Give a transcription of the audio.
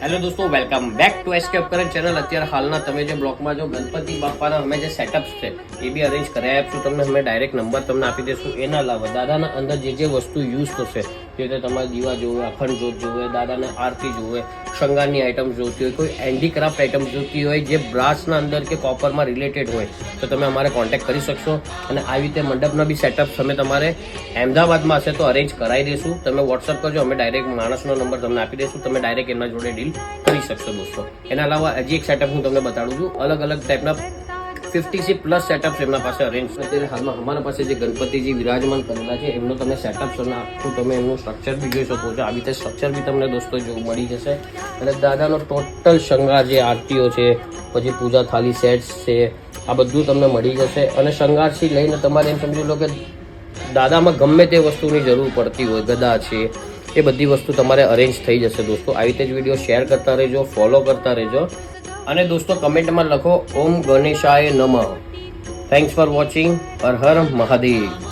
Hello દોસ્તો, welcome back to escape current channel. અત્યારે હાલના તમે જે બ્લોકમાં જો ગણપતિ બાપાના અમે જે સેટઅપ્સ છે એ બી અરેન્જ કરાવી આપશું તમને. અમે ડાયરેક્ટ નંબર તમને આપી દઈશું. એના અલાવા દાદાના અંદર જે વસ્તુ યુઝ થશે, જે રીતે તમારે દીવા જોવે, અખંડ જ્યોત જોવે, દાદાને આરતી જોવે, શણગારની આઇટમ્સ જોતી હોય, કોઈ હેન્ડીક્રાફ્ટ આઇટમ્સ જોતી હોય જે બ્રાસના અંદર કે કોપરમાં રિલેટેડ હોય તો તમે અમારે કોન્ટેક્ટ કરી શકશો. અને આવી રીતે મંડપના બી સેટઅપ્સ અમે તમારે અમદાવાદમાં હશે તો અરેન્જ કરાવી દઈશું. તમે વોટ્સઅપ કરજો, અમે ડાયરેક્ટ માણસનો નંબર તમને આપી દઈશું. તમે ડાયરેક્ટ એના જોડે ડીલ કરી શકશો દોસ્તો. એના અલાવા હજી એક સેટઅપ હું તમને બતાડું છું. અલગ અલગ ટાઈપના 50 પ્લસ સેટઅપ્સ એમના પાસે અરેન્જ. અત્યારે હાલમાં અમારા પાસે જે ગણપતિજી વિરાજમાન કરેલા છે એમનો તમે સેટઅપ્સ અને આખું તમે એમનું સ્ટ્રક્ચર બી જોઈ શકો છો. આવી રીતે સ્ટ્રક્ચર બી તમને દોસ્તો જોવા મળી જશે. અને દાદાનો ટોટલ શણગાર જે આરતીઓ છે, પછી પૂજા થાળી સેટ્સ છે, આ બધું તમને મળી જશે. અને શણગારથી લઈને તમારે એમ સમજી લો કે દાદામાં ગમે તે વસ્તુની જરૂર પડતી હોય, ગદા છે, એ બધી વસ્તુ તમારે અરેન્જ થઈ જશે દોસ્તો. આવી રીતે જ વિડીયો શેર કરતા રહેજો, ફોલો કરતા રહેજો. અને દોસ્તો કમેન્ટમાં લખો ઓમ ગણેશાય નમઃ. Thanks for watching. Har Har Mahadev.